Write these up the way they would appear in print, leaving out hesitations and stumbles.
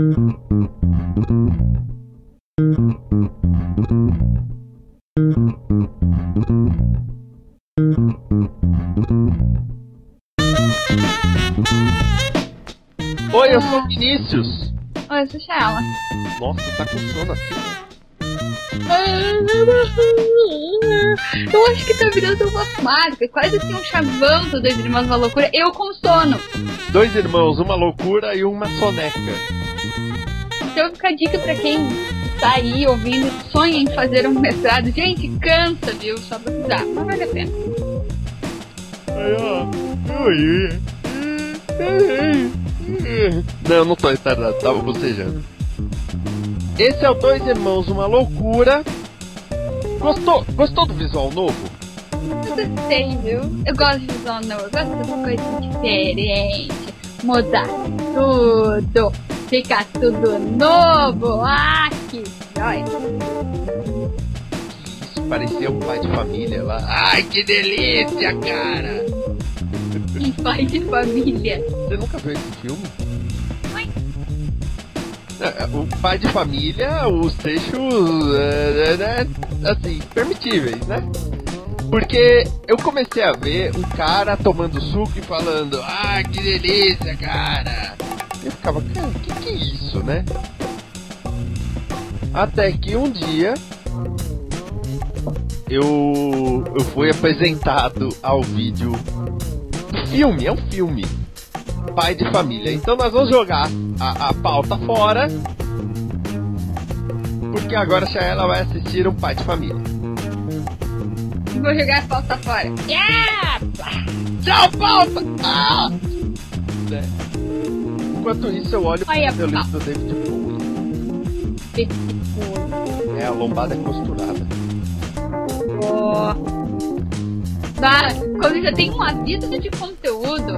Oi, eu sou o Vinícius. Oi, eu sou Shaela. Nossa, tá com sono assim? Eu acho que tá virando uma marca, quase assim um chavão do Dois Irmãos Uma Loucura. Eu com sono. Dois irmãos, uma loucura e uma soneca. Então fica a dica pra quem tá aí ouvindo, sonha em fazer um mestrado. Gente, cansa, viu? Só pra avisar, mas vale a pena. Não, eu não tô retardado, tava bocejando. Esse é o Dois Irmãos Uma Loucura. Gostou do visual novo? Eu gostei, viu? Eu gosto de visual novo, eu gosto de coisa diferente. Mudar tudo, ficar tudo novo. Ah, que jóia! Isso parecia um pai de família lá. Ai, que delícia, cara! Um pai de família. Você nunca viu esse filme? Oi? O pai de família, os trechos, assim, permitíveis, né? Porque eu comecei a ver um cara tomando suco e falando, ah, que delícia, cara. Eu ficava, cara, o que é isso, né? Até que um dia eu fui apresentado ao vídeo do filme, é um filme. Pai de família. Então nós vamos jogar a pauta fora, porque agora ela vai assistir um pai de família. Vou jogar a pauta fora. Yeah! Tchau, pauta! Ah! Enquanto isso eu olho para o livro do David Bowie. É, a lombada é costurada. Quando já tem uma vida de conteúdo,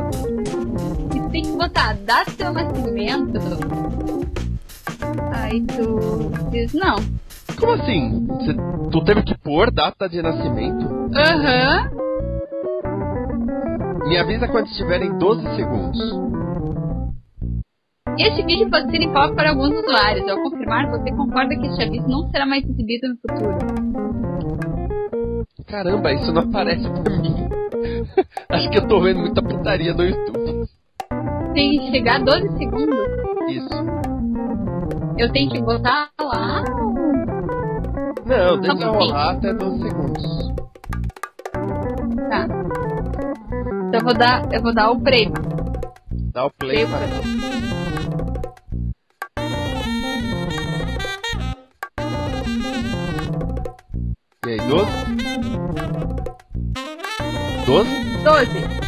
tem que botar a data do teu nascimento. Aí tu diz não. Como assim? Tu teve que pôr data de nascimento? Aham. Me avisa quando estiverem 12 segundos. Este vídeo pode ser impróprio para alguns usuários. Ao confirmar, você concorda que este aviso não será mais exibido no futuro. Caramba, isso não aparece pra mim. Acho que eu tô vendo muita putaria no YouTube. Tem que chegar a 12 segundos? Isso. Eu tenho que botar lá? Não, deixa rolar até 12 segundos. Tá. Então eu vou dar o play. Dá o play para E aí, 12? 12? 12.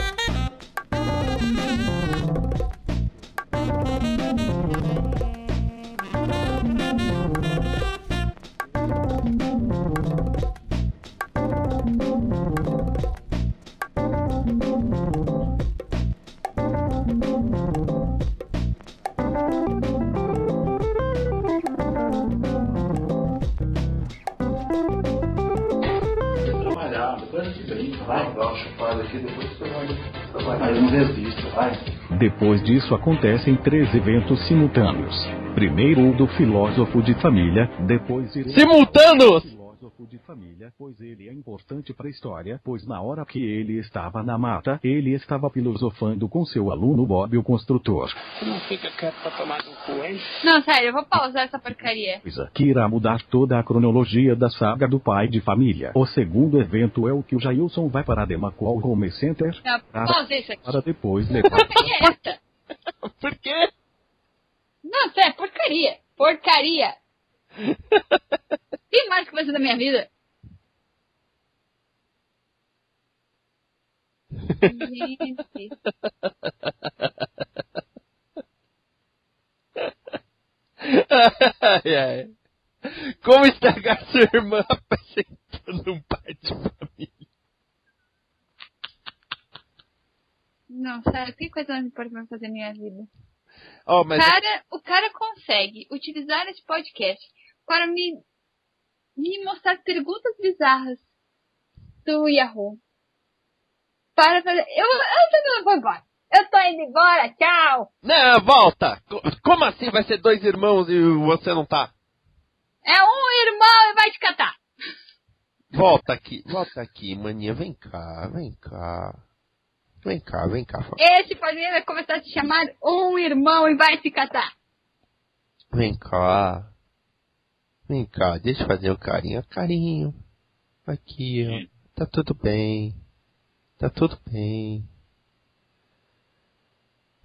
Depois disso acontecem 3 eventos simultâneos. Primeiro o do filósofo de família, depois simultâneos! Filósofo de família, pois ele é importante para a história, pois na hora que ele estava na mata, ele estava filosofando com seu aluno Bob o construtor. Não fica quieto pra tomar no cu, hein? Não, sério, eu vou pausar essa porcaria. Que irá mudar toda a cronologia da saga do pai de família. O segundo evento é o que o Jailson vai para a Demacol Home Center pausa isso aqui. para depois levar... Essa. Por quê? Não, sério, porcaria. Porcaria. Que mais que vai ser da minha vida? Gente. Ai, ai. Como estragar sua irmã apresentando um pai de família? Não, sério, que coisa mais importante pra fazer na minha vida? Oh, mas... O cara consegue utilizar esse podcast para me mostrar perguntas bizarras do Yahoo. Para fazer... Eu também vou embora. Eu tô indo embora, tchau. Não, volta! Como assim vai ser 2 irmãos e você não tá? É um irmão e vai te catar. Volta aqui, maninha, vem cá. Fala. Esse quadrinho vai começar a se chamar Um Irmão e vai te catar. Vem cá, deixa eu fazer o carinho. Aqui, ó. Tá tudo bem.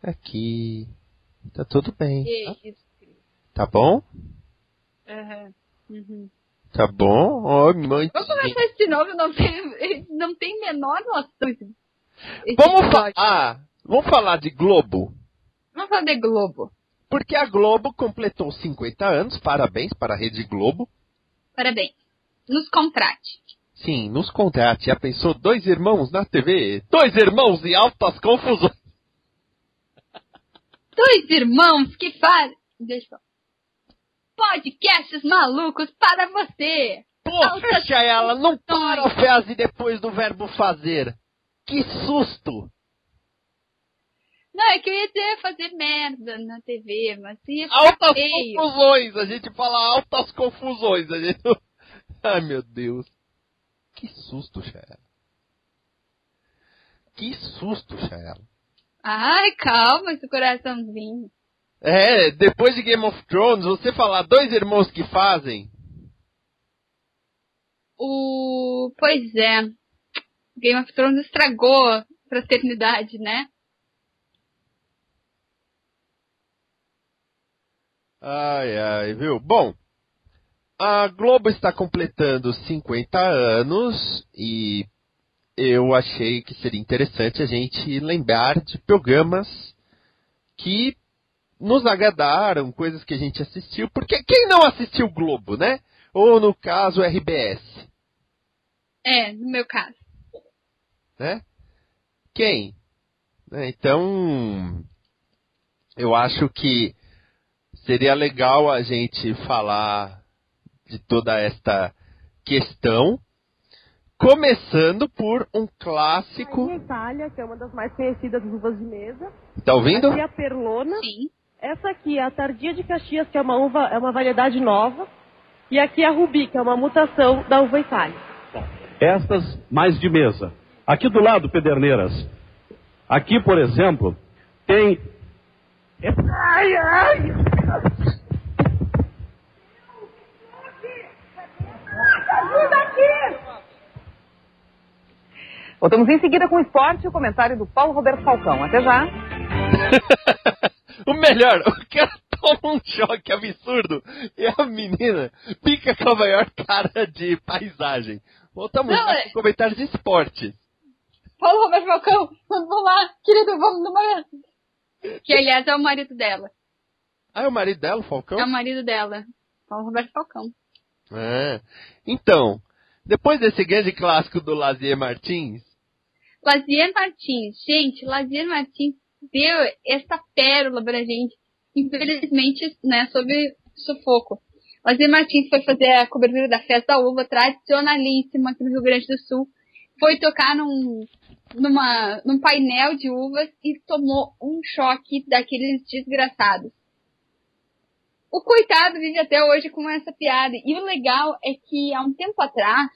Aqui. Tá tudo bem. Isso. Tá bom? Uhum. Tá bom? Ó, mãe. Vamos começar isso de novo, não tem menor noção. Vamos falar de Globo. Vamos falar de Globo. Porque a Globo completou 50 anos. Parabéns para a Rede Globo. Parabéns. Nos contrate. Sim, nos contrate. Já pensou 2 irmãos na TV? 2 irmãos e altas confusões. 2 irmãos que fazem... Deixa eu... Podcasts malucos para você. Pô, fecha ela. Não para a frase depois do verbo fazer. Que susto. Não, é que eu ia dizer fazer merda na TV, mas ia ficar Altas feio. confusões. A gente fala altas confusões. A gente... Ai, meu Deus. Que susto, Chaela. Ai, calma, esse coraçãozinho. Depois de Game of Thrones, você falar 2 irmãos que fazem... Pois é. Game of Thrones estragou a fraternidade, né? Ai, viu? Bom, a Globo está completando 50 anos e eu achei que seria interessante a gente lembrar de programas que nos agradaram, coisas que a gente assistiu, porque quem não assistiu Globo, né? Ou no caso RBS. No meu caso. Né? Quem? Então, eu acho que seria legal a gente falar de toda esta questão, começando por um clássico. A Itália, que é uma das mais conhecidas uvas de mesa. Tá ouvindo? Aqui é a Perlona. Sim. Essa aqui é a Tardia de Caxias, que é uma variedade nova. E aqui é a Rubi, que é uma mutação da uva Itália. Estas mais de mesa. Aqui do lado, Pederneiras. Aqui, por exemplo, tem... Voltamos em seguida com o esporte e o comentário do Paulo Roberto Falcão. Até já. O melhor, o cara toma um choque absurdo e a menina fica com a maior cara de paisagem. Voltamos com comentários de esporte. Paulo Roberto Falcão, vamos lá, querido, vamos numa... Que, aliás, é o marido dela. Ah, é o marido dela, o Falcão? É o marido dela, Paulo Roberto Falcão. Então, depois desse grande clássico do Lazier Martins... Gente, Lazier Martins deu essa pérola pra gente, infelizmente, né, sob sufoco. Lazier Martins foi fazer a cobertura da festa da uva, tradicionalíssima aqui no Rio Grande do Sul. Foi tocar num painel de uvas e tomou um choque daqueles desgraçados. O coitado vive até hoje com essa piada. E o legal é que, há um tempo atrás,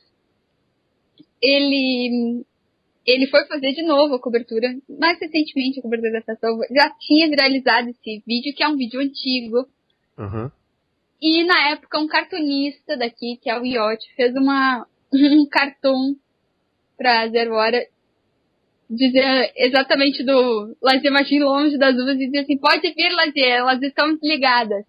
ele foi fazer de novo a cobertura, mais recentemente a cobertura da festa da uva. Já tinha viralizado esse vídeo, que é um vídeo antigo. Uhum. E, na época, um cartunista daqui, que é o Iote, fez um cartoon pra 0 Hora, dizer exatamente do Lazier Martins longe das uvas e dizer assim, pode vir, Lazier, elas estão desligadas.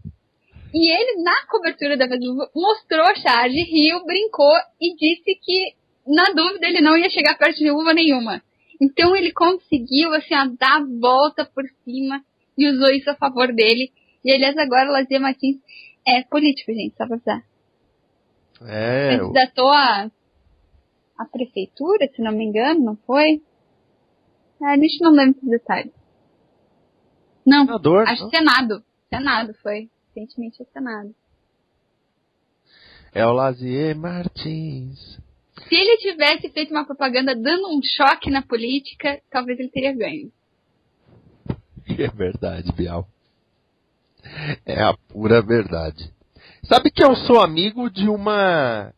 E ele, na cobertura da festa da uva, mostrou a charge, riu, brincou e disse que, na dúvida, ele não ia chegar perto de uva nenhuma. Então ele conseguiu, assim, dar a volta por cima e usou isso a favor dele. E, aliás, agora o Lazier Martins é político, gente, só pra avisar. Candidatou a prefeitura, se não me engano, não foi? A gente não lembra dos detalhes. Não, Senador, acho não? Senado. Senado foi. Recentemente é Senado. É o Lazier Martins. Se ele tivesse feito uma propaganda dando um choque na política, talvez ele teria ganho. É verdade, Bial. É a pura verdade. Sabe que eu sou amigo de uma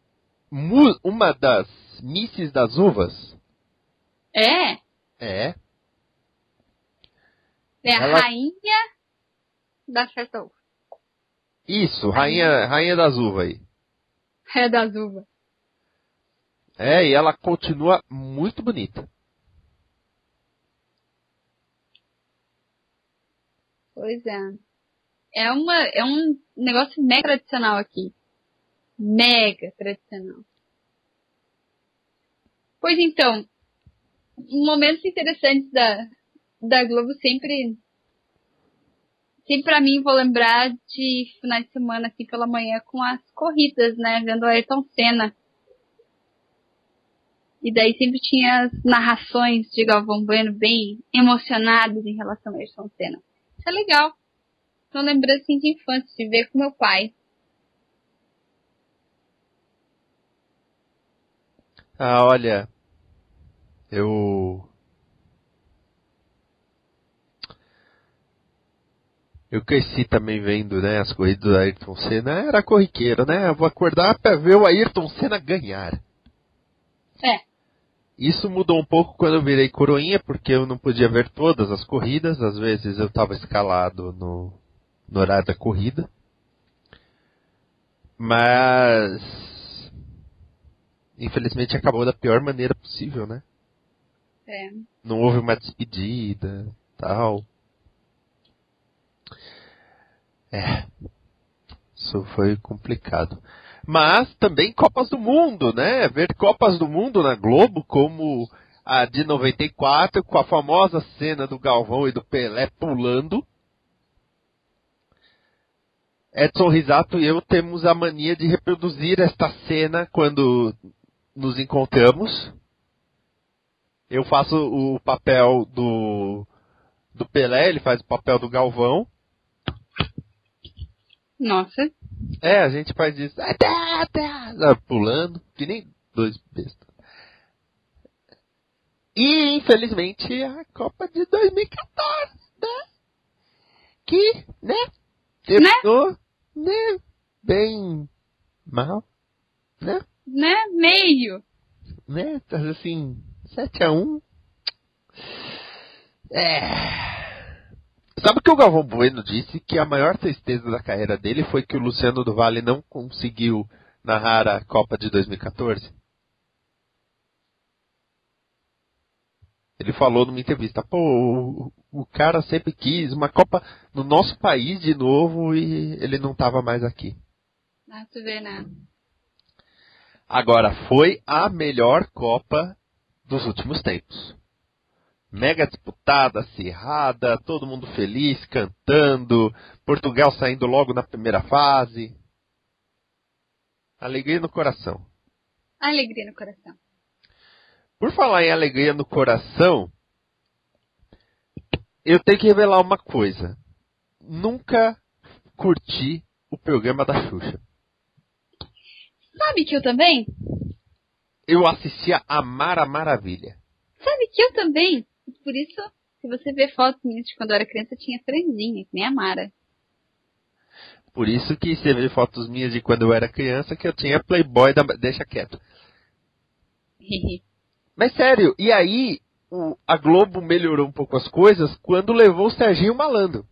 das Misses das Uvas? É? É. É a Ela- rainha da festa uva. Isso, rainha das uvas aí. É das uvas. É, e ela continua muito bonita. Pois é. É um negócio mega tradicional aqui. Mega tradicional. Pois então, momentos interessantes da Globo sempre pra mim vou lembrar de finais de semana assim pela manhã com as corridas, né? Vendo a Ayrton Senna. E daí sempre tinha as narrações de Galvão Bueno bem emocionadas em relação a Ayrton Senna. Isso é legal. Então lembrando assim de infância, de ver com meu pai. Ah, olha, eu cresci também vendo, né, as corridas do Ayrton Senna. Era corriqueiro, né? Eu vou acordar para ver o Ayrton Senna ganhar. É. Isso mudou um pouco quando eu virei coroinha, porque eu não podia ver todas as corridas. Às vezes eu estava escalado no horário da corrida. Mas infelizmente acabou da pior maneira possível, né? É. Não houve uma despedida, tal. Isso foi complicado. Mas também Copas do Mundo, né? Ver Copas do Mundo na Globo, como a de 94, com a famosa cena do Galvão e do Pelé pulando. Edson Risato e eu temos a mania de reproduzir esta cena quando nos encontramos. Eu faço o papel do Pelé, ele faz o papel do Galvão. Nossa. É, a gente faz isso. Pulando, que nem dois bestas. E, infelizmente, a Copa de 2014, né? Que, né? Terminou, né? Bem mal, né? Né? Meio. Né? Assim, 7-1. Sabe que o Galvão Bueno disse que a maior tristeza da carreira dele foi que o Luciano do Vale não conseguiu narrar a Copa de 2014? Ele falou numa entrevista, pô, o cara sempre quis uma Copa no nosso país de novo e ele não estava mais aqui. Ah, tu vê, né? Agora, foi a melhor Copa dos últimos tempos. Mega disputada, acirrada, todo mundo feliz, cantando, Portugal saindo logo na primeira fase. Alegria no coração. Alegria no coração. Por falar em alegria no coração, eu tenho que revelar uma coisa. Nunca curti o programa da Xuxa. Sabe que eu também? Eu assistia a Mara Maravilha. Sabe que eu também? Por isso, se você ver fotos minhas de quando eu era criança, eu tinha franjinha, que nem a Mara. Por isso que você vê fotos minhas de quando eu era criança, que eu tinha Playboy da... Deixa quieto. Mas sério, e aí a Globo melhorou um pouco as coisas quando levou o Serginho Malandro.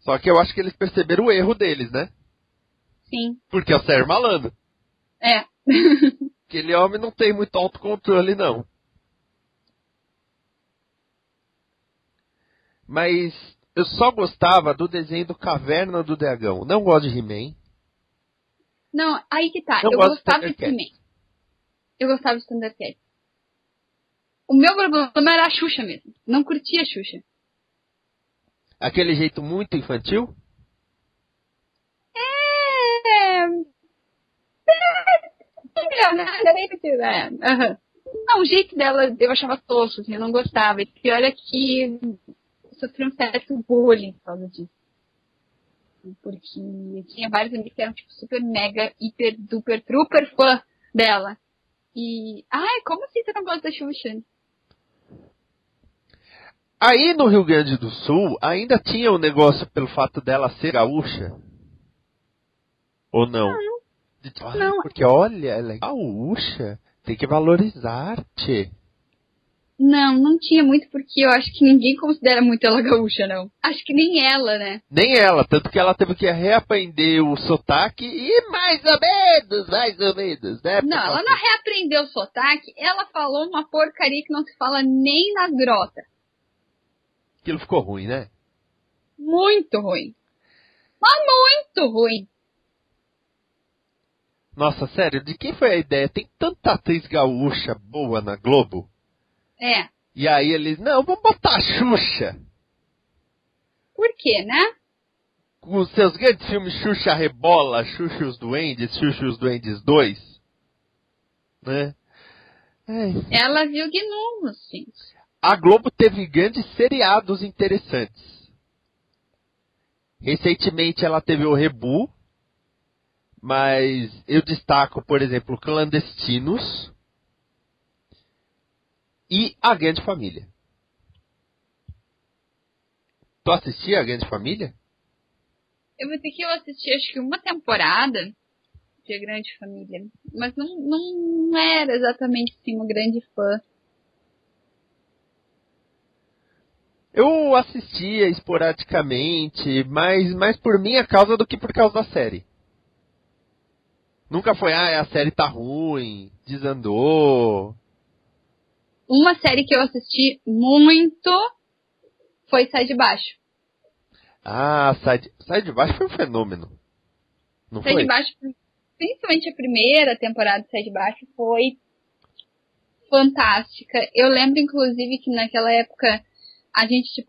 Só que eu acho que eles perceberam o erro deles, né? Sim. Porque é o Sérgio Malandro. É. Aquele homem não tem muito autocontrole, não. Mas eu só gostava do desenho do Caverna do Dragão. Não gosto de He-Man. Não, aí que tá. Não Eu gosto de gostava de Thundercats. He-Man. Eu gostava de Thundercats. O meu problema era a Xuxa mesmo. Não curtia a Xuxa. Aquele jeito muito infantil? Não, o jeito dela eu achava tosco, assim, eu não gostava. E pior é que sofri um certo bullying por causa disso. Porque eu tinha vários amigos que eram tipo super mega, hiper, duper, trooper fã dela. E, ai, como assim você não gosta da Xuxa? Aí no Rio Grande do Sul ainda tinha o negócio pelo fato dela ser gaúcha? Ou não? Não. Porque olha, ela é gaúcha, tem que valorizar, tchê. Não tinha muito, porque eu acho que ninguém considera muito ela gaúcha, não. Acho que nem ela, né? Nem ela, tanto que ela teve que reaprender o sotaque e mais ou menos, né? Não, ela não reaprendeu o sotaque, ela falou uma porcaria que não se fala nem na grota. Aquilo ficou ruim, né? Muito ruim. Mas muito ruim. Nossa, sério, de quem foi a ideia? Tem tanta atriz gaúcha boa na Globo. É. E aí eles, não, vamos botar a Xuxa. Por quê, né? Com os seus grandes filmes Xuxa Rebola, Xuxa e os Duendes 2. Né? Ela viu Gnomos, sim. A Globo teve grandes seriados interessantes. Recentemente ela teve o Rebu, mas eu destaco, por exemplo, Clandestinos e A Grande Família. Tu assistia A Grande Família? Eu vou ter que assistir acho que uma temporada de A Grande Família, mas não era exatamente assim uma grande fã. Eu assistia esporadicamente, mas mais por minha causa do que por causa da série. Nunca foi, a série tá ruim, desandou. Uma série que eu assisti muito foi Sai de Baixo. Ah, Sai de Baixo foi um fenômeno. Não Sai foi? de Baixo, principalmente a primeira temporada de Sai de Baixo, foi fantástica. Eu lembro, inclusive, que naquela época a gente,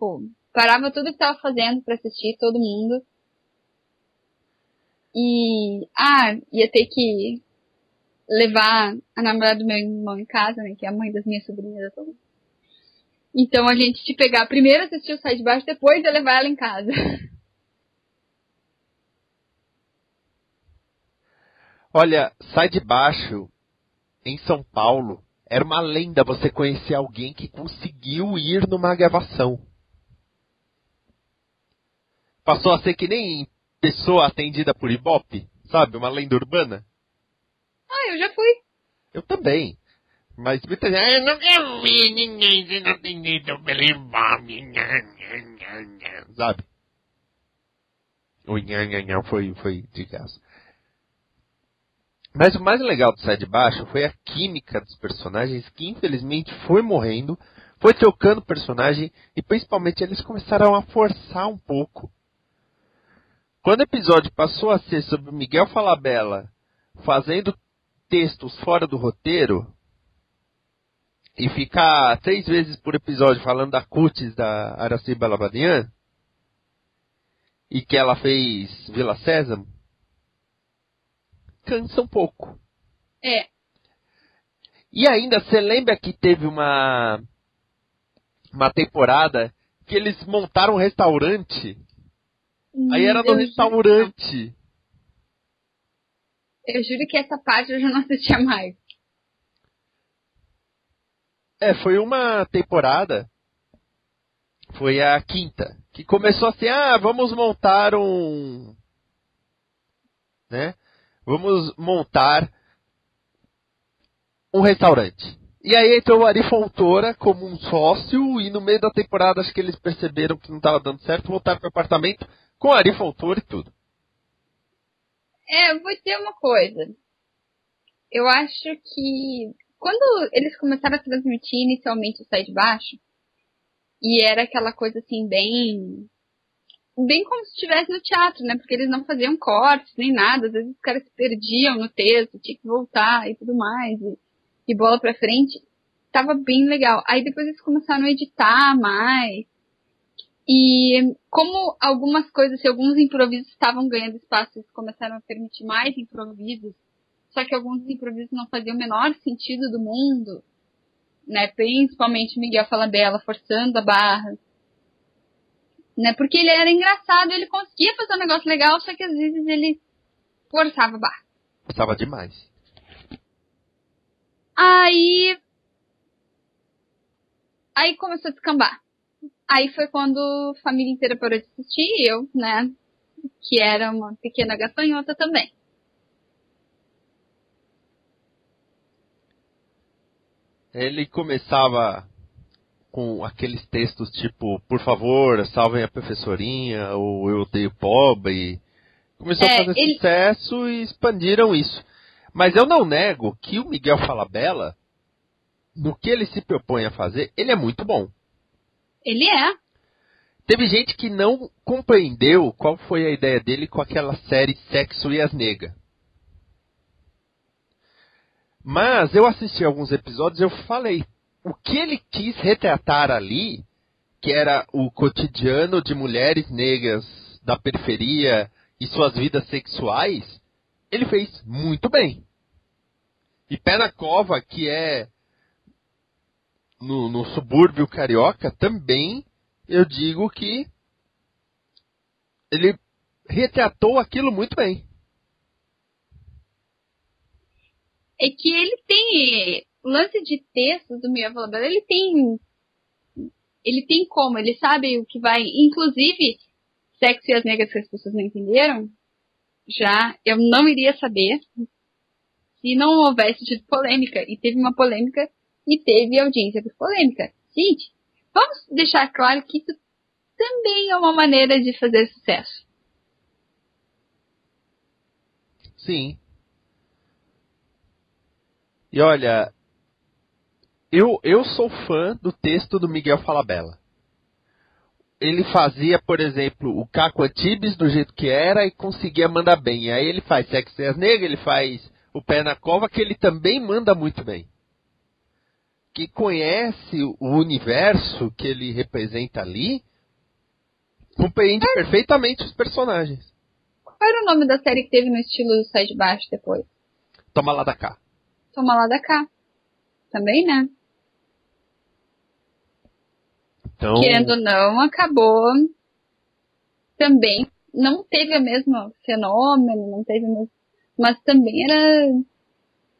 parava tudo que tava fazendo pra assistir, todo mundo. E, ia ter que levar a namorada do meu irmão em casa, né, que é a mãe das minhas sobrinhas. Então a gente pegar, primeiro assistir o Sai de Baixo, depois de levar ela em casa. Olha, Sai de Baixo, em São Paulo, era uma lenda você conhecer alguém que conseguiu ir numa gravação. Passou a ser que nem pessoa atendida por Ibope, sabe? Uma lenda urbana. Eu já fui. Eu também. Mas muita gente, eu nunca vi ninguém sendo atendido pelo Ibope. Sabe? O nhanhanhã foi de graça. Mas o mais legal do Sai de Baixo foi a química dos personagens, que infelizmente foi morrendo, foi trocando personagem, e principalmente eles começaram a forçar um pouco. Quando o episódio passou a ser sobre o Miguel Falabella fazendo textos fora do roteiro, e ficar 3 vezes por episódio falando da cutis da Araciba Labadian, e que ela fez Vila Sésamo, cansa um pouco. É. E ainda, você lembra que teve uma temporada que eles montaram um restaurante? Aí era no restaurante. Eu juro que essa parte eu já não assistia mais. Foi uma temporada, foi a 5ª, que começou assim, vamos montar Vamos montar um restaurante. E aí entrou o Ari Fontoura como um sócio, e no meio da temporada acho que eles perceberam que não estava dando certo, voltaram para o apartamento com o Ari Fontoura e tudo. Eu vou dizer uma coisa. Eu acho que quando eles começaram a transmitir inicialmente o Sai de Baixo, e era aquela coisa assim, bem como se estivesse no teatro, né? Porque eles não faziam cortes nem nada, às vezes os caras se perdiam no texto, tinha que voltar e tudo mais, e bola pra frente. Tava bem legal. Aí depois eles começaram a editar mais, e como algumas coisas, se alguns improvisos estavam ganhando espaço, eles começaram a permitir mais improvisos, só que alguns improvisos não faziam o menor sentido do mundo, né? Principalmente Miguel Falabella forçando a barra, né? Porque ele era engraçado, ele conseguia fazer um negócio legal, só que às vezes ele forçava a barra. Forçava demais. Aí começou a descambar. Aí foi quando a família inteira parou de assistir e eu, né, que era uma pequena gafanhota também. Ele começava com aqueles textos tipo, por favor, salvem a professorinha, ou eu odeio pobre. Começou a fazer sucesso e expandiram isso. Mas eu não nego que o Miguel Falabella, no que ele se propõe a fazer, ele é muito bom. Ele é. Teve gente que não compreendeu qual foi a ideia dele com aquela série Sexo e as Negas. Mas eu assisti alguns episódios e eu falei, o que ele quis retratar ali, que era o cotidiano de mulheres negras da periferia e suas vidas sexuais, ele fez muito bem. E Pé na Cova, que é no subúrbio carioca, também eu digo que ele retratou aquilo muito bem. É que ele tem lance de texto do Miguel Falabella, ele tem como, ele sabe o que vai, inclusive Sexo e as Negas, que as pessoas não entenderam, já eu não iria saber se não houvesse tido polêmica, e teve uma polêmica e teve audiência por polêmica. Gente, vamos deixar claro que isso também é uma maneira de fazer sucesso. Sim. E olha, eu sou fã do texto do Miguel Falabella. Ele fazia, por exemplo, o Caco Antibes do jeito que era e conseguia mandar bem. E aí ele faz Sexo e as Negras, ele faz o Pé na Cova, que ele também manda muito bem. Que conhece o universo que ele representa ali, compreende perfeitamente os personagens. Qual era o nome da série que teve no estilo do Sai de Baixo depois? Toma lá da cá. Toma lá da cá. Também, né? Então, querendo ou não, acabou também. Não teve o mesmo fenômeno, não teve o mesmo, mas também era.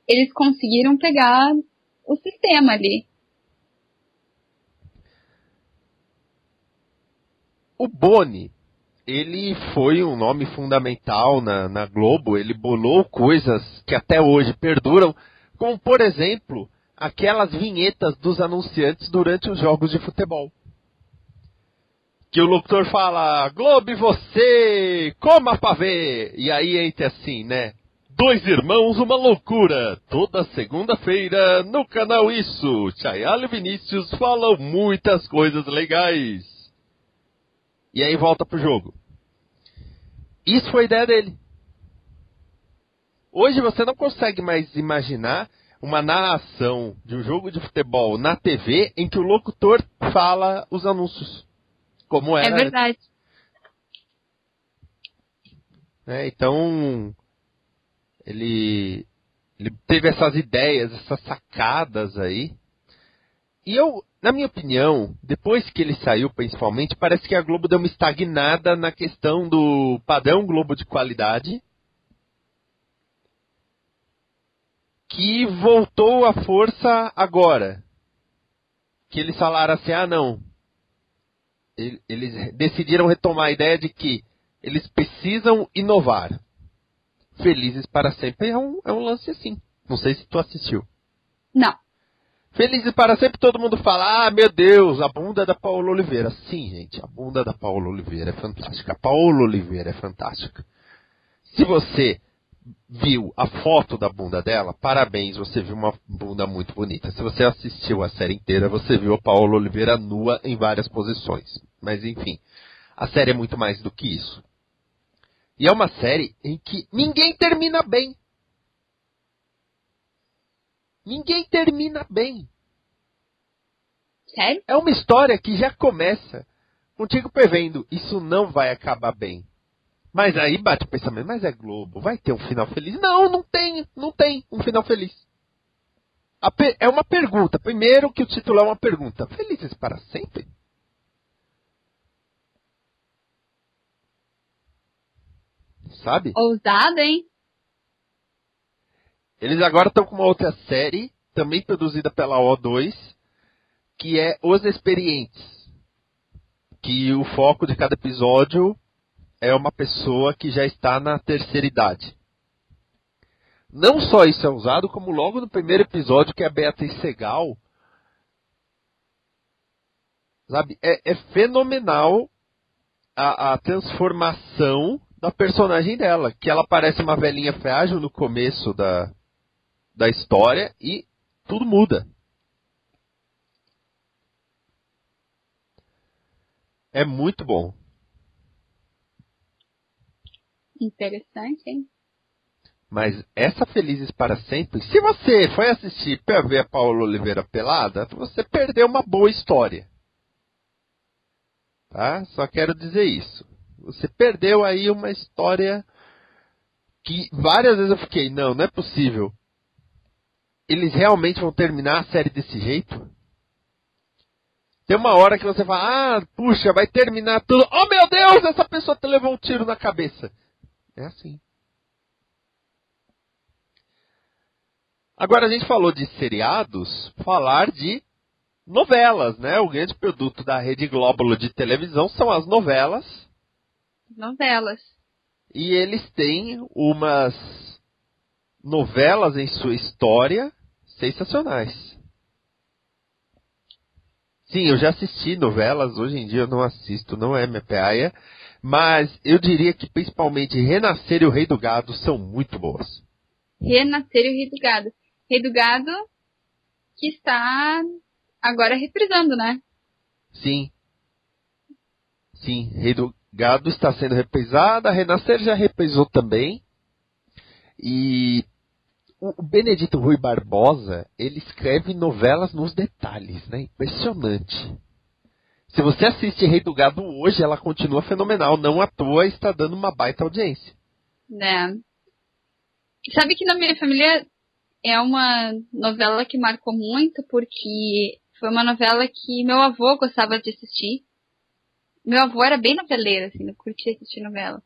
Eles conseguiram pegar o sistema ali. o Boni, ele foi um nome fundamental na Globo, ele bolou coisas que até hoje perduram, como, por exemplo, aquelas vinhetas dos anunciantes durante os jogos de futebol. Que o locutor fala, Globo e você, coma pra ver. E aí entra assim, né? Dois irmãos, uma loucura. Toda segunda-feira no canal Isso. Chayala e Vinícius falam muitas coisas legais. E aí volta pro jogo. Isso foi a ideia dele. Hoje você não consegue mais imaginar uma narração de um jogo de futebol na TV em que o locutor fala os anúncios. Como era. É verdade. Então, ele teve essas ideias, essas sacadas aí. E eu, na minha opinião, depois que ele saiu principalmente, parece que a Globo deu uma estagnada na questão do padrão Globo de qualidade, que voltou à força agora. Que eles falaram assim, não. Eles decidiram retomar a ideia de que eles precisam inovar. Felizes para Sempre é um lance assim. Não sei se tu assistiu. Não. Felizes para Sempre, todo mundo fala, meu Deus, a bunda da Paola Oliveira. Sim, gente, a bunda da Paola Oliveira é fantástica. A Paola Oliveira é fantástica. Se você viu a foto da bunda dela, parabéns, você viu uma bunda muito bonita. Se você assistiu a série inteira, você viu a Paola Oliveira nua em várias posições. Mas enfim, a série é muito mais do que isso. E é uma série em que ninguém termina bem. Ninguém termina bem. Sério? É uma história que já começa contigo prevendo, isso não vai acabar bem. Mas aí bate o pensamento, mas é Globo, vai ter um final feliz? Não tem um final feliz. É uma pergunta. Primeiro que o título é uma pergunta. Felizes para sempre? Sabe? Ousado, hein? Eles agora estão com uma outra série, também produzida pela O2, que é Os Experientes. que o foco de cada episódio é uma pessoa que já está na terceira idade. Não só isso é usado, como logo no primeiro episódio, que é a Beatriz Segal, sabe, é fenomenal a transformação da personagem dela, que ela parece uma velhinha frágil no começo da história e tudo muda. É muito bom. Interessante, hein? Mas essa Felizes para Sempre, se você foi assistir para ver a Paola Oliveira pelada, você perdeu uma boa história. Tá? Só quero dizer isso. Você perdeu aí uma história que várias vezes eu fiquei, não é possível. Eles realmente vão terminar a série desse jeito? Tem uma hora que você fala, puxa, vai terminar tudo. Oh meu Deus, essa pessoa levou um tiro na cabeça. É assim. Agora a gente falou de seriados, falar de novelas, né? O grande produto da Rede Globo de televisão são as novelas. Novelas. E eles têm umas novelas em sua história sensacionais. Sim, eu já assisti novelas, hoje em dia eu não assisto, não é minha praia, mas eu diria que principalmente Renascer e o Rei do Gado são muito boas. Renascer e o Rei do Gado. Rei do Gado que está agora reprisando, né? Sim. Sim, Rei do Gado está sendo reprisada, Renascer já reprisou também. E o Benedito Rui Barbosa, ele escreve novelas nos detalhes, né? Impressionante. Se você assiste Rei do Gado hoje, ela continua fenomenal. Não à toa está dando uma baita audiência. Né? Sabe que na minha família é uma novela que marcou muito, porque foi uma novela que meu avô gostava de assistir. Meu avô era bem noveleiro, assim, não curtia assistir novela.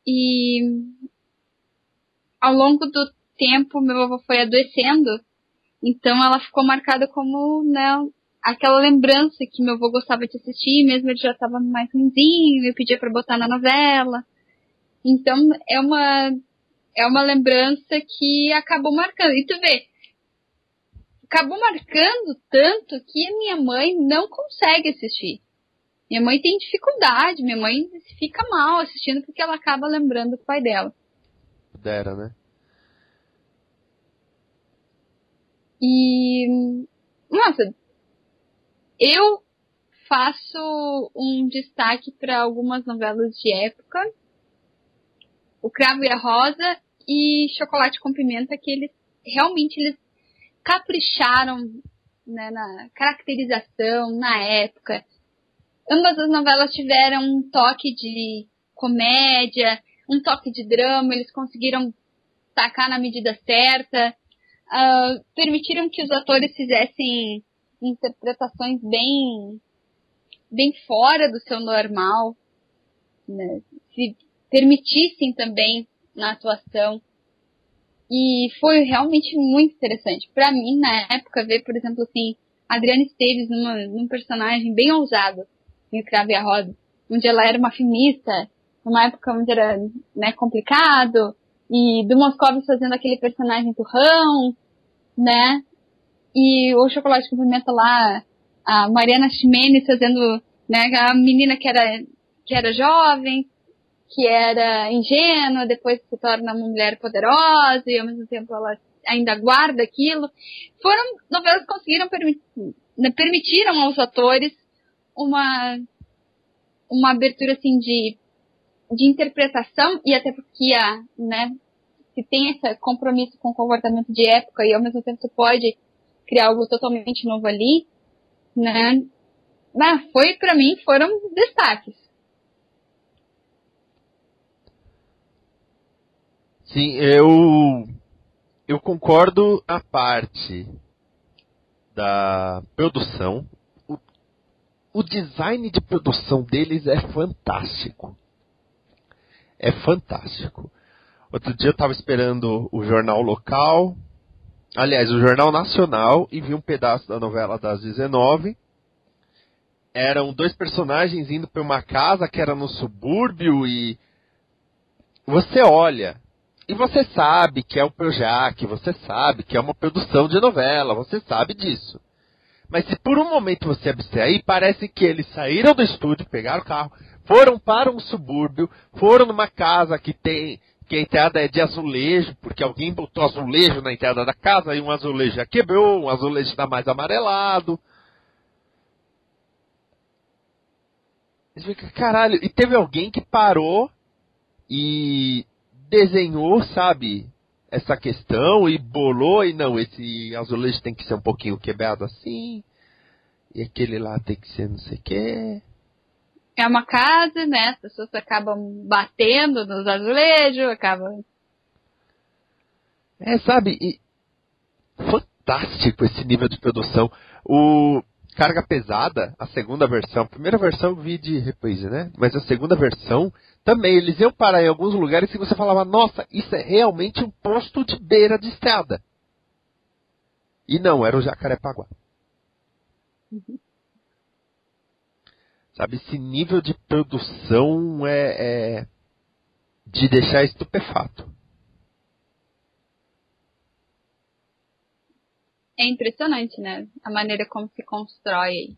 E ao longo do tempo, meu avô foi adoecendo, então ela ficou marcada como, né, aquela lembrança que meu avô gostava de assistir, mesmo ele já estava mais ruimzinho, eu pedia para botar na novela. Então é uma lembrança que acabou marcando. E tu vê, acabou marcando tanto que a minha mãe não consegue assistir. Minha mãe tem dificuldade, minha mãe fica mal assistindo porque ela acaba lembrando do pai dela. Dera, né? E, nossa, eu faço um destaque para algumas novelas de época. O Cravo e a Rosa e Chocolate com Pimenta, que eles capricharam, né, na caracterização, na época. Ambas as novelas tiveram um toque de comédia, um toque de drama, eles conseguiram tacar na medida certa, permitiram que os atores fizessem interpretações bem fora do seu normal, né, se permitissem também na atuação. E foi realmente muito interessante. Pra mim, na época, ver, por exemplo, assim, Adriana Esteves num personagem bem ousado, em O Cravo e a Rosa, onde ela era uma feminista, numa época onde era, né, complicado, e do Moscovitz fazendo aquele personagem turrão, né, e o Chocolate com Pimenta lá, a Mariana Ximenes fazendo, né, a menina que era jovem, que era ingênua, depois se torna uma mulher poderosa e ao mesmo tempo ela ainda guarda aquilo. Foram novelas que conseguiram permitiram aos atores uma abertura assim de interpretação, e até porque né, se tem esse compromisso com o comportamento de época e ao mesmo tempo você pode criar algo totalmente novo ali, né? Pra mim foram destaques. Sim, eu concordo a parte da produção. O design de produção deles é fantástico. É fantástico. Outro dia eu estava esperando o jornal local, aliás, o jornal nacional, e vi um pedaço da novela das 19. eram 2 personagens indo para uma casa que era no subúrbio e você olha e você sabe que é o Projac, você sabe que é uma produção de novela, você sabe disso. Mas se por um momento você abstrair, parece que eles saíram do estúdio, pegaram o carro, foram para um subúrbio, foram numa casa que a entrada é de azulejo, porque alguém botou azulejo na entrada da casa, e um azulejo já quebrou, um azulejo está mais amarelado. Você fica, caralho, e teve alguém que parou e desenhou, sabe, essa questão e bolou, e não, esse azulejo tem que ser um pouquinho quebrado assim, e aquele lá tem que ser não sei o quê. É uma casa, né? As pessoas acabam batendo nos azulejos, acabam... Sabe, e fantástico esse nível de produção. O Carga Pesada, a segunda versão, a primeira versão eu vi de reprise, né? Mas a segunda versão, também, eles iam parar em alguns lugares que você falava, nossa, isso é realmente um posto de beira de estrada. E não, era o Jacarepaguá. Sabe, esse nível de produção é de deixar estupefato. É impressionante, né? A maneira como se constrói.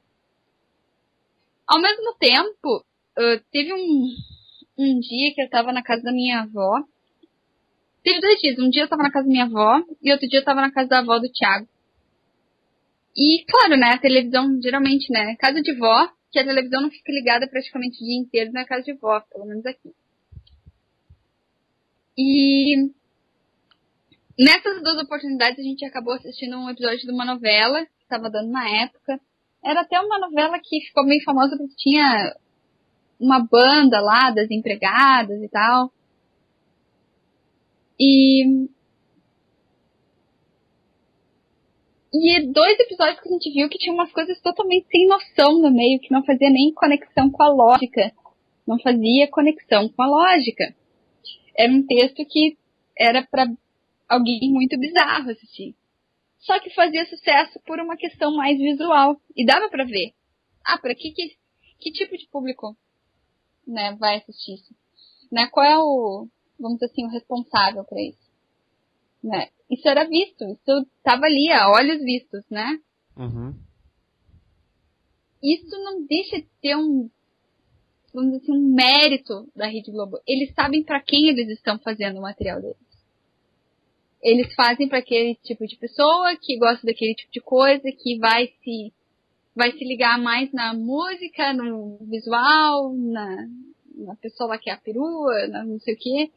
Ao mesmo tempo, teve um dia que eu tava na casa da minha avó. Teve 2 dias. Um dia eu tava na casa da minha avó e outro dia eu tava na casa da avó do Thiago. E, claro, né? A televisão, geralmente, né? Casa de vó, que a televisão não fica ligada praticamente o dia inteiro na casa de vó, pelo menos aqui. E nessas 2 oportunidades a gente acabou assistindo um episódio de uma novela que estava dando na época. Era até uma novela que ficou meio famosa porque tinha uma banda lá das empregadas e tal. E 2 episódios que a gente viu que tinha umas coisas totalmente sem noção no meio, que não fazia nem conexão com a lógica. Não fazia conexão com a lógica. Era um texto que era para alguém muito bizarro assistir. Só que fazia sucesso por uma questão mais visual. E dava pra ver. Pra que tipo de público, né, vai assistir isso? Né, qual é o, vamos dizer assim, o responsável pra isso? Né? Isso era visto. Isso tava ali, a olhos vistos, né? Uhum. Isso não deixa de ter vamos dizer assim, um mérito da Rede Globo. Eles sabem pra quem eles estão fazendo o material deles. Eles fazem para aquele tipo de pessoa que gosta daquele tipo de coisa, que vai se ligar mais na música, no visual, na pessoa lá que é a perua, não sei o quê.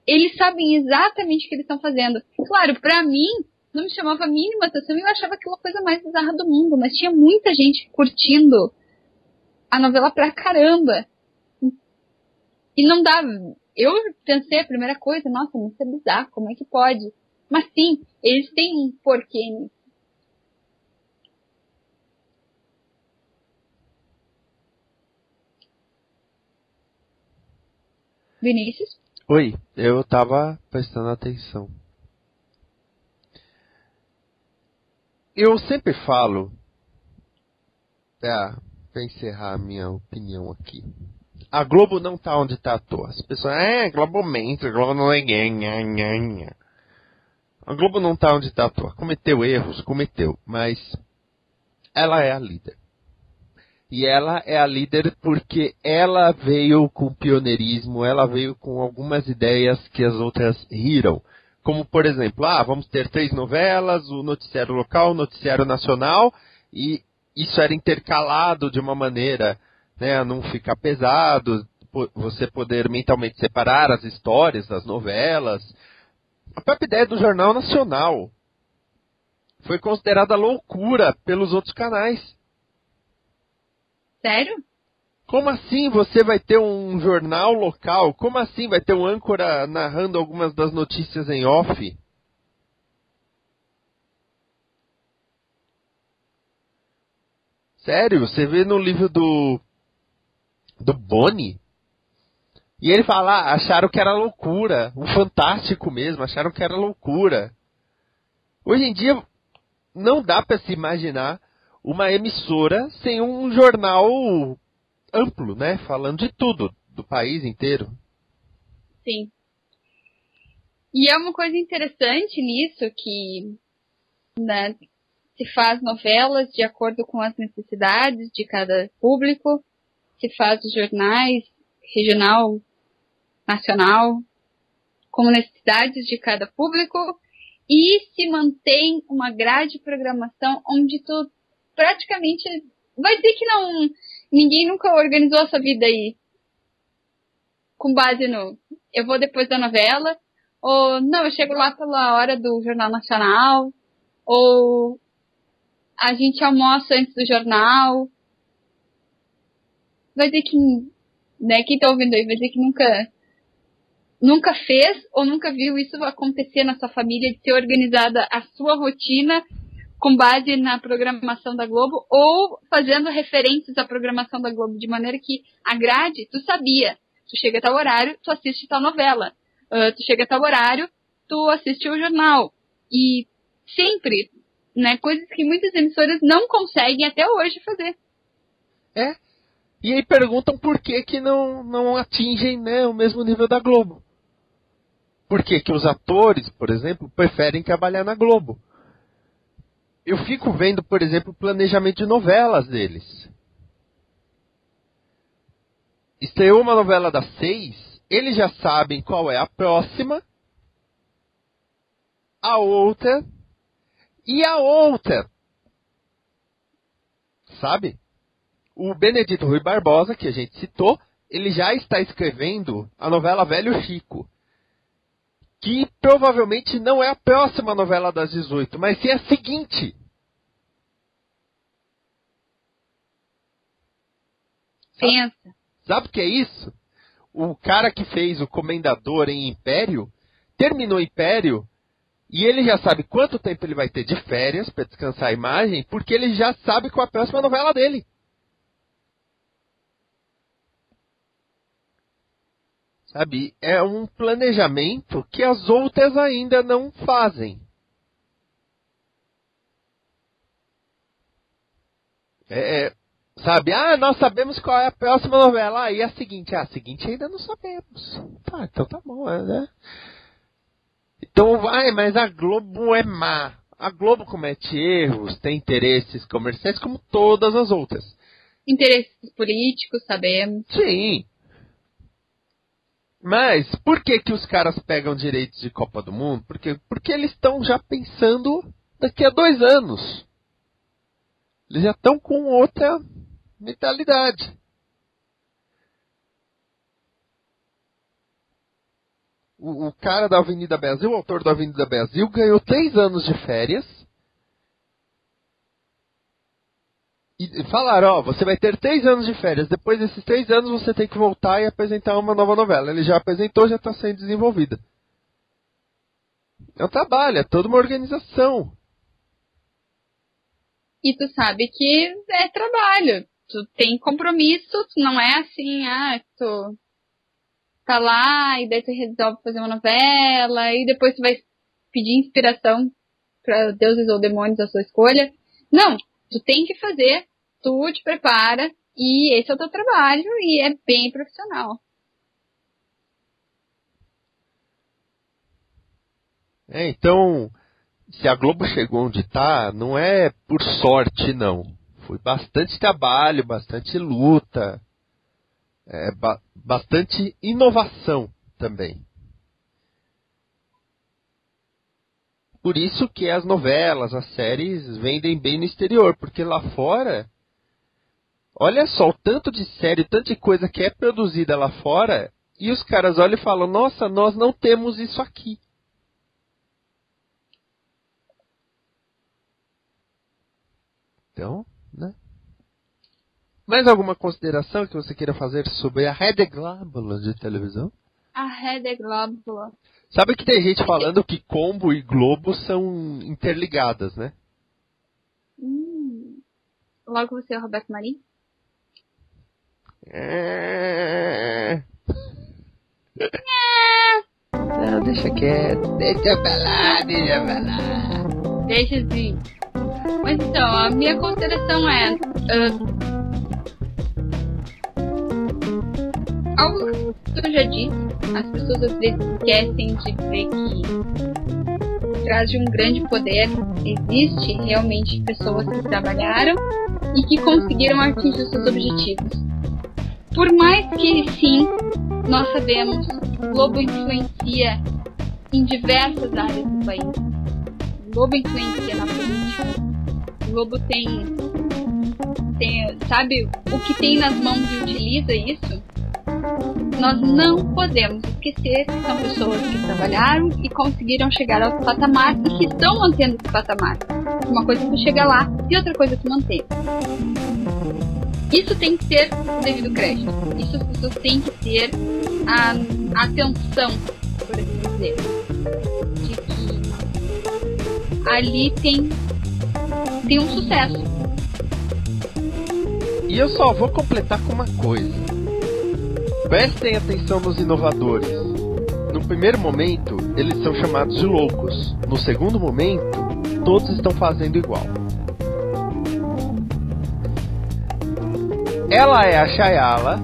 Eles sabem exatamente o que eles estão fazendo. Claro, pra mim, não me chamava a mínima atenção e eu achava aquela coisa mais bizarra do mundo, mas tinha muita gente curtindo a novela pra caramba. E não dava... Eu pensei a primeira coisa, nossa, isso é bizarro, como é que pode? Mas sim, eles têm um porquê nisso. Vinícius? Oi, eu tava prestando atenção. Eu sempre falo, pra encerrar a minha opinião aqui, a Globo não tá onde tá à toa. As pessoas, Globo mente, a Globo não é ganha. A Globo não tá onde tá à toa. Cometeu erros, mas ela é a líder. E ela é a líder porque ela veio com pioneirismo, ela veio com algumas ideias que as outras riram. Como, por exemplo, vamos ter 3 novelas, o noticiário local, o noticiário nacional, e isso era intercalado de uma maneira, né, a não ficar pesado, você poder mentalmente separar as histórias das novelas. A própria ideia do Jornal Nacional foi considerada loucura pelos outros canais. Sério? Como assim você vai ter um jornal local? Como assim vai ter um âncora narrando algumas das notícias em off? Sério, você vê no livro do Boni, e ele fala, acharam que era loucura, um fantástico mesmo, acharam que era loucura. Hoje em dia, não dá para se imaginar uma emissora sem um jornal amplo, né? Falando de tudo, do país inteiro. Sim. E é uma coisa interessante nisso que, né, se faz novelas de acordo com as necessidades de cada público, se faz os jornais regional, nacional, com necessidades de cada público, e se mantém uma grade de programação onde tu praticamente vai dizer que não, ninguém nunca organizou essa vida aí com base no eu vou depois da novela, ou não, eu chego lá pela hora do Jornal Nacional, ou a gente almoça antes do jornal. Vai dizer que, né, quem tá ouvindo aí vai dizer que nunca fez ou nunca viu isso acontecer na sua família, de ser organizada a sua rotina com base na programação da Globo, ou fazendo referências à programação da Globo, de maneira que a grade, tu sabia, tu chega a tal horário, tu assiste tal novela, tu chega a tal horário, tu assiste o jornal, e sempre, né, coisas que muitas emissoras não conseguem até hoje fazer. E aí perguntam por que não atingem, né, o mesmo nível da Globo. Por que os atores, por exemplo, preferem trabalhar na Globo? Eu fico vendo, por exemplo, o planejamento de novelas deles. Estreou uma novela das 6, eles já sabem qual é a próxima, a outra e a outra. Sabe? O Benedito Rui Barbosa, que a gente citou, ele já está escrevendo a novela Velho Chico, que provavelmente não é a próxima novela das 18, mas sim a seguinte. Pensa. Sabe o que é isso? O cara que fez o Comendador em Império, terminou Império, e ele já sabe quanto tempo ele vai ter de férias para descansar a imagem, porque ele já sabe qual é a próxima novela dele. Sabe, é um planejamento que as outras ainda não fazem. Sabe, nós sabemos qual é a próxima novela, e a seguinte ainda não sabemos. Tá, então tá bom, né? Então mas a Globo é má. A Globo comete erros, tem interesses comerciais como todas as outras. Interesses políticos, sabemos. Sim. Mas por que os caras pegam direitos de Copa do Mundo? Porque eles estão já pensando daqui a 2 anos. Eles já estão com outra mentalidade. O cara da Avenida Brasil, o autor da Avenida Brasil, ganhou 3 anos de férias. E falaram, você vai ter 3 anos de férias. Depois desses 3 anos você tem que voltar e apresentar uma nova novela. Ele já apresentou, já está sendo desenvolvida. É um trabalho, é toda uma organização. E tu sabe que é trabalho. Tu tem compromisso, tu não é assim, tu tá lá e daí tu resolve fazer uma novela e depois tu vai pedir inspiração para deuses ou demônios, a sua escolha. Não, tu tem que fazer, tu te prepara e esse é o teu trabalho e é bem profissional. Então, se a Globo chegou onde está, não é por sorte, não. Foi bastante trabalho, bastante luta, bastante inovação também. Por isso que as novelas, as séries vendem bem no exterior, porque lá fora, olha só o tanto de série, tanto de coisa que é produzida lá fora, e os caras olham e falam, nossa, nós não temos isso aqui. Então, né? Mais alguma consideração que você queira fazer sobre a Rede Globo de televisão? A Rede Globo. Sabe que tem gente falando que Combo e Globo são interligadas, né? Logo você é o Roberto Marinho? Não, deixa quieto. Deixa pra lá. Deixa assim. Mas então, a minha consideração é... algo que eu já disse, as pessoas às vezes esquecem de ver que por trás de um grande poder existe realmente pessoas que trabalharam e que conseguiram atingir seus objetivos. Por mais que sim, nós sabemos, o Globo influencia em diversas áreas do país. O Globo influencia na política. O Globo tem, sabe, o que tem nas mãos e utiliza isso. Nós não podemos esquecer que são pessoas que trabalharam e conseguiram chegar ao patamar e que estão mantendo esse patamar. Uma coisa que chega lá e outra coisa que mantém. Isso tem que ter o devido crédito. Isso as pessoas têm que ter a atenção, por assim dizer, de que ali tem um sucesso. E eu só vou completar com uma coisa. Prestem atenção nos inovadores. No primeiro momento, eles são chamados de loucos. No segundo momento, todos estão fazendo igual. Ela é a Chayala.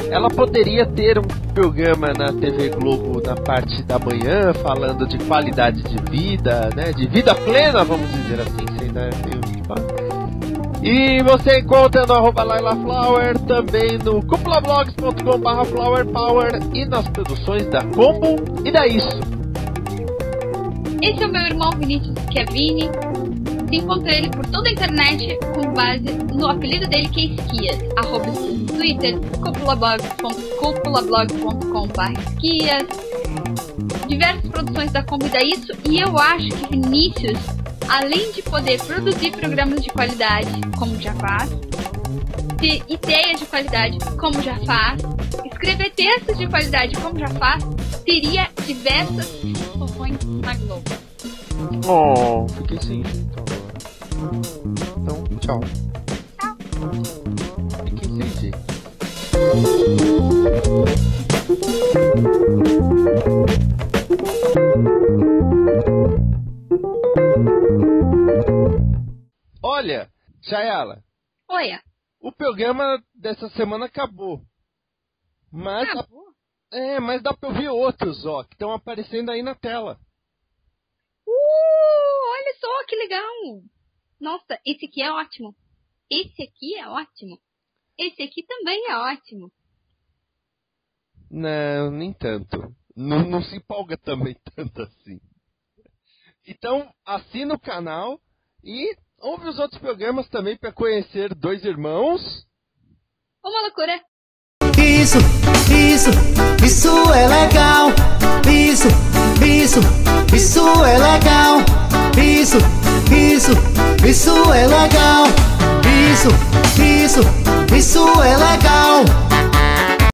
Ela poderia ter um programa na TV Globo na parte da manhã, falando de qualidade de vida, né? De vida plena, vamos dizer assim, sem dar meio de papo. E você encontra no @LailaFlower, também no cupulablogs.com/flowerpower e nas produções da Combo e da Isso. Esse é o meu irmão Vinícius Chiavini. Você encontra ele por toda a internet com base no apelido dele, que é Esquias. @Esquias no Twitter, cupulablog.com/esquias. Diversas produções da Combo e da Isso. E eu acho que Vinícius, além de poder produzir programas de qualidade, como já faz, ter ideias de qualidade, como já faz, escrever textos de qualidade, como já faz, teria diversas funções na Globo. Oh, fiquei sem jeito agora. Então, tchau. Tchau. Fiquei sem jeito. Olha, Chayala. Oi. O programa dessa semana acabou. Mas Acabou? mas dá pra ouvir outros, ó, que estão aparecendo aí na tela. Olha só que legal. Nossa, esse aqui é ótimo. Esse aqui é ótimo. Esse aqui também é ótimo. Não, nem tanto. Não se empolga também tanto assim. Então, assina o canal e ouve os outros programas também para conhecer dois irmãos. Uma loucura. Isso é legal. Isso é legal. Isso é legal. Isso é legal.